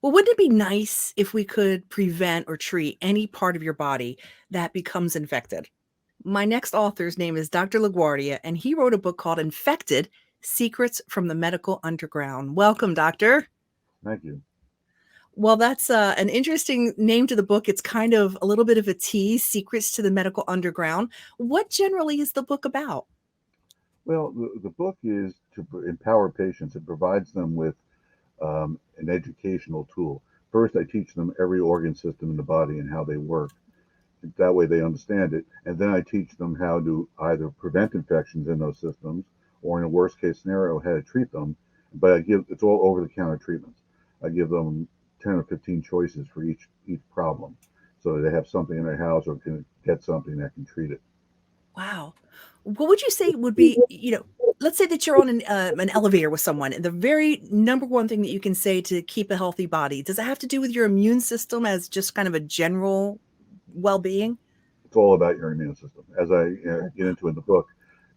Well, wouldn't it be nice if we could prevent or treat any part of your body that becomes infected? My next author's name is Dr. La Guardia, and he wrote a book called Infected: Secrets from the Medical Underground. Welcome, doctor. Thank you. Well, that's an interesting name to the book. It's kind of a little bit of a tease, Secrets to the Medical Underground. What generally is the book about? Well, the book is to empower patients. It provides them with an educational tool. First, I teach them every organ system in the body and how they work. That way they understand it. And then I teach them how to either prevent infections in those systems or, in a worst case scenario, how to treat them. But it's all over the counter treatments. I give them 10 or 15 choices for each problem so that they have something in their house or can get something that can treat it. Wow. What would you say would be, let's say that you're on an elevator with someone, and the very number one thing that you can say to keep a healthy body, does it have to do with your immune system as just kind of a general well-being? It's all about your immune system. As I get into in the book,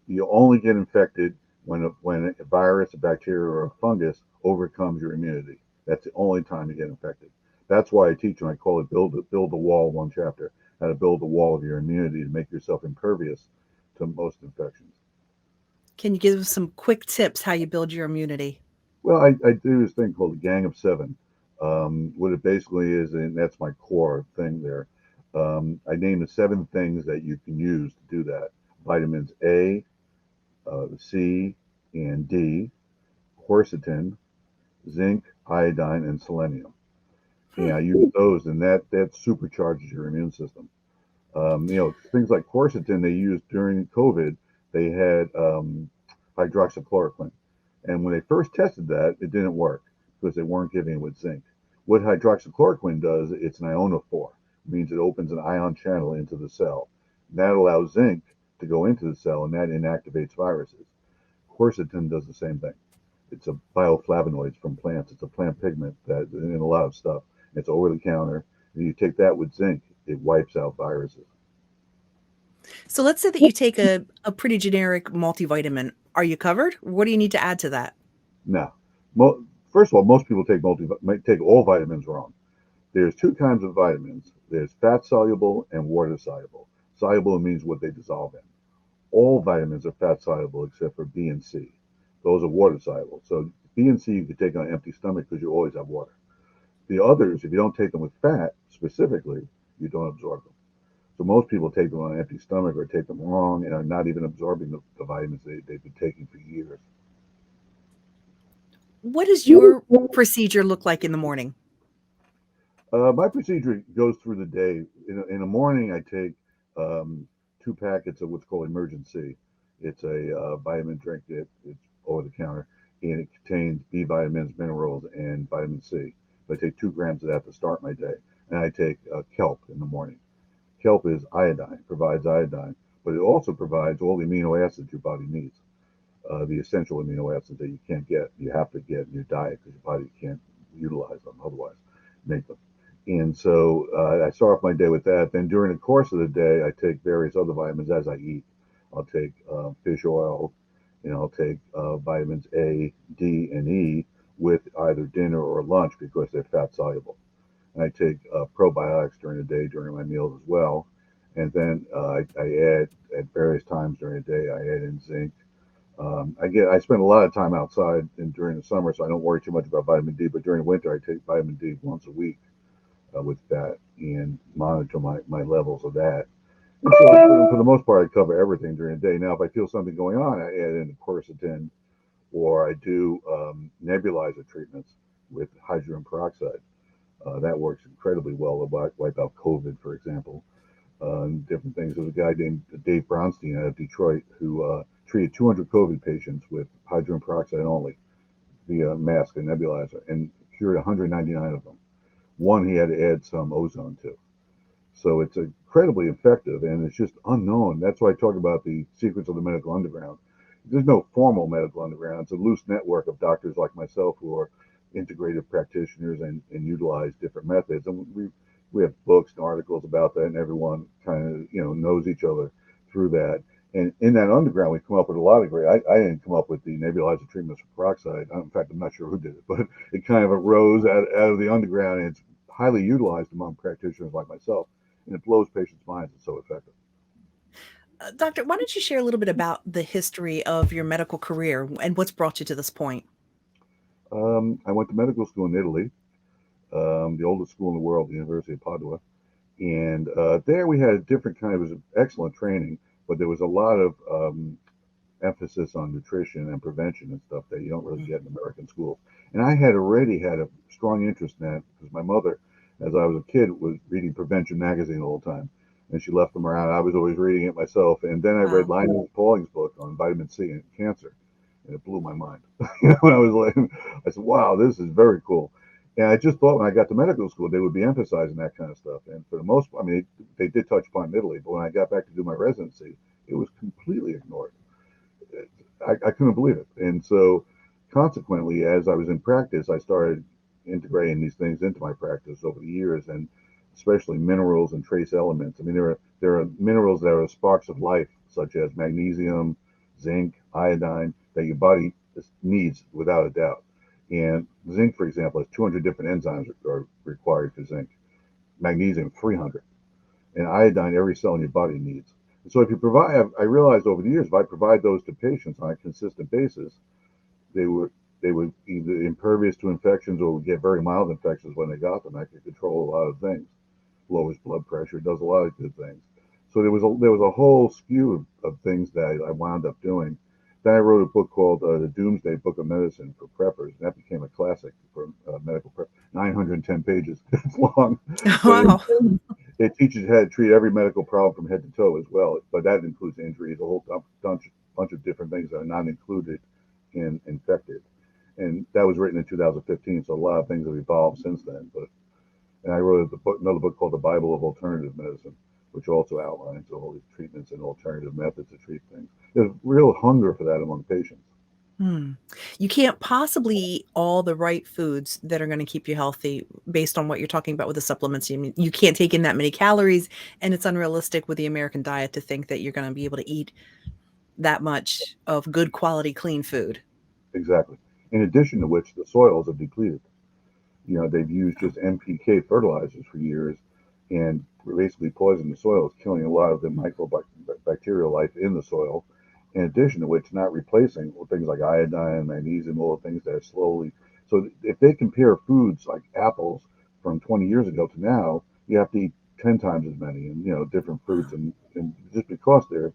you only get infected when a virus, a bacteria, or a fungus overcomes your immunity. That's the only time you get infected. That's why I teach them. I call it build the wall, one chapter, how to build the wall of your immunity to make yourself impervious to most infections. Can you give us some quick tips how you build your immunity? Well, I do this thing called the Gang of Seven. What it basically is, and that's my core thing there. I name the seven things that you can use to do that: vitamins A, C, and D, quercetin, zinc, iodine, and selenium. Hmm. And I use those, and that supercharges your immune system. Things like quercetin they used during COVID. They had hydroxychloroquine, and when they first tested that, it didn't work because they weren't giving it with zinc. What hydroxychloroquine does, it's an ionophore, it means it opens an ion channel into the cell. That allows zinc to go into the cell, and that inactivates viruses. Quercetin does the same thing. It's a bioflavonoid from plants. It's a plant pigment that in a lot of stuff. It's over the counter. And you take that with zinc, it wipes out viruses. So let's say that you take a pretty generic multivitamin. Are you covered? What do you need to add to that? Now, first of all, most people take all vitamins wrong. There's two kinds of vitamins. There's fat soluble and water soluble. Soluble means what they dissolve in. All vitamins are fat soluble except for B and C. Those are water soluble. So B and C you can take on an empty stomach because you always have water. The others, if you don't take them with fat specifically, you don't absorb them. So most people take them on an empty stomach or take them wrong and are not even absorbing the vitamins they've been taking for years. What does your procedure look like in the morning? My procedure goes through the day. In the morning, I take um, two packets of what's called Emergency. It's a vitamin drink that it's over the counter, and it contains B vitamins, minerals, and vitamin C. So I take 2 grams of that to start my day, and I take kelp in the morning. Kelp is iodine, provides iodine, but it also provides all the amino acids your body needs. The essential amino acids that you can't get, you have to get in your diet because your body can't utilize them otherwise, make them. And so I start off my day with that. Then during the course of the day, I take various other vitamins as I eat. I'll take fish oil, and I'll take vitamins A, D, and E with either dinner or lunch because they're fat soluble. And I take probiotics during the day during my meals as well. And then I add at various times during the day, I add in zinc. I spend a lot of time outside during the summer, so I don't worry too much about vitamin D. But during the winter, I take vitamin D once a week with that and monitor my levels of that. And so for the most part, I cover everything during the day. Now, if I feel something going on, I add in quercetin or I do nebulizer treatments with hydrogen peroxide. That works incredibly well to wipe out COVID, for example, and different things. There's a guy named Dave Brownstein out of Detroit who treated 200 COVID patients with hydrogen peroxide only via mask and nebulizer and cured 199 of them. One he had to add some ozone to. So it's incredibly effective and it's just unknown. That's why I talk about the secrets of the medical underground. There's no formal medical underground. It's a loose network of doctors like myself who are integrative practitioners and utilize different methods. And we have books and articles about that, and everyone kind of knows each other through that. And in that underground, we come up with a lot of great. I didn't come up with the nebulizer treatments for peroxide. In fact, I'm not sure who did it, but it kind of arose out of the underground, and it's highly utilized among practitioners like myself, and it blows patients' minds. It's so effective. Doctor, why don't you share a little bit about the history of your medical career and what's brought you to this point? I went to medical school in Italy, the oldest school in the world, the University of Padua. And there we had a different kind of, it was excellent training, but there was a lot of emphasis on nutrition and prevention and stuff that you don't really get in American schools. And I had already had a strong interest in that because my mother, as I was a kid, was reading Prevention magazine all the time. And she left them around. I was always reading it myself. And then I read Wow. Linus Pauling's book on vitamin C and cancer. And it blew my mind. When I was like, I said, wow, this is very cool. And I just thought when I got to medical school, they would be emphasizing that kind of stuff. And for the most part, I mean, they did touch upon Italy, but when I got back to do my residency, it was completely ignored. I couldn't believe it. And so, consequently, as I was in practice, I started integrating these things into my practice over the years, and especially minerals and trace elements. I mean, there are minerals that are sparks of life, such as magnesium, zinc, iodine, that your body needs without a doubt. And zinc, for example, has 200 different enzymes are required for zinc. Magnesium, 300, and iodine every cell in your body needs. And so if you provide, I realized over the years, if I provide those to patients on a consistent basis, they would either impervious to infections or would get very mild infections when they got them. I could control a lot of things, lowers blood pressure, does a lot of good things. So there was a whole skew of things that I wound up doing. Then I wrote a book called The Doomsday Book of Medicine for Preppers, and that became a classic for medical prep. 910 pages. It's long, but Wow. it teaches you how to treat every medical problem from head to toe as well. But that includes injuries, a whole bunch of different things that are not included in infected. And that was written in 2015, so a lot of things have evolved since then. But and I wrote another book called The Bible of Alternative Medicine, which also outlines all these treatments and alternative methods to treat things. There's real hunger for that among patients. Hmm. You can't possibly eat all the right foods that are going to keep you healthy based on what you're talking about with the supplements. You can't take in that many calories, and it's unrealistic with the American diet to think that you're going to be able to eat that much of good quality, clean food. Exactly. In addition to which, the soils are depleted. They've used just NPK fertilizers for years and basically poisoned the soils, killing a lot of the microbacterial life in the soil. In addition to which, not replacing with things like iodine, magnesium, all the things that are slowly. So if they compare foods like apples from 20 years ago to now, you have to eat 10 times as many, and different fruits, and just because they're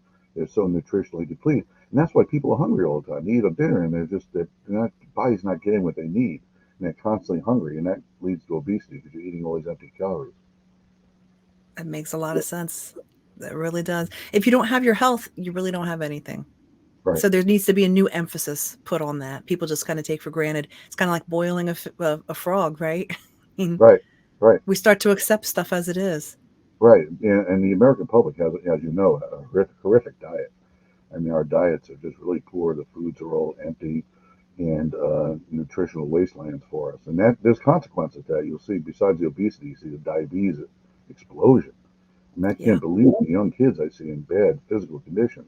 so nutritionally depleted, and that's why people are hungry all the time. They eat a dinner and they're not, body's not getting what they need, and they're constantly hungry, and that leads to obesity because you're eating all these empty calories. That makes a lot of sense. That really does. If you don't have your health, you really don't have anything. Right, So there needs to be a new emphasis put on that. People just kind of take for granted. It's kind of like boiling a frog, right? I mean, right, right, we start to accept stuff as it is. right. And the American public has, as you know, a horrific diet. I mean, our diets are just really poor. The foods are all empty and nutritional wastelands for us. And that there's consequences to that. You'll see, besides the obesity, you see the diabetes explosion. And I Yeah. can't believe the young kids I see in bad physical condition.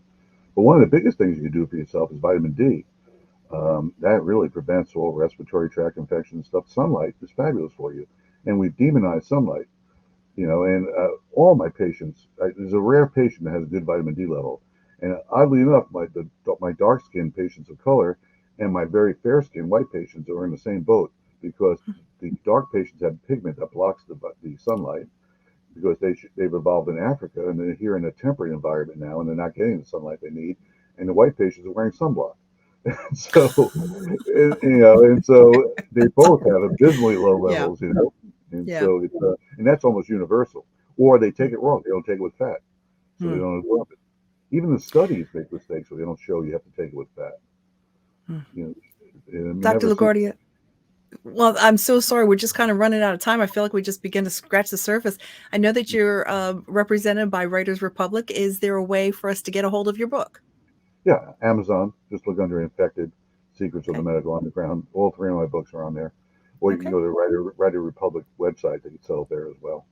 But one of the biggest things you can do for yourself is vitamin D. That really prevents all respiratory tract infections and stuff. Sunlight is fabulous for you. And we've demonized sunlight, and all my patients, there's a rare patient that has a good vitamin D level. And oddly enough, my dark skinned patients of color and my very fair skinned white patients are in the same boat because the dark patients have pigment that blocks the sunlight because they've evolved in Africa and they're here in a temperate environment now and they're not getting the sunlight they need. And the white patients are wearing sunblock. So, and so they both have abysmally low Yeah. levels, and Yeah. so and that's almost universal. Or they take it wrong; they don't take it with fat, so they Hmm. don't absorb it. Even the studies make mistakes, so they don't show you have to take it with fat. Hmm. You know, I mean, Dr. never see. LaGuardia, well, I'm so sorry. We're just kind of running out of time. I feel like we just begin to scratch the surface. I know that you're represented by Writers Republic. Is there a way for us to get a hold of your book? Yeah, Amazon. Just look under "Infected: Secrets of the Okay. Medical Underground." All three of my books are on there. Or you can Okay. go to the Writer Republic website; they can sell it there as well.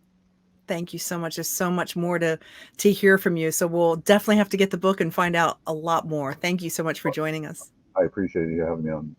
Thank you so much. There's so much more to hear from you. So we'll definitely have to get the book and find out a lot more. Thank you so much for joining us. I appreciate you having me on.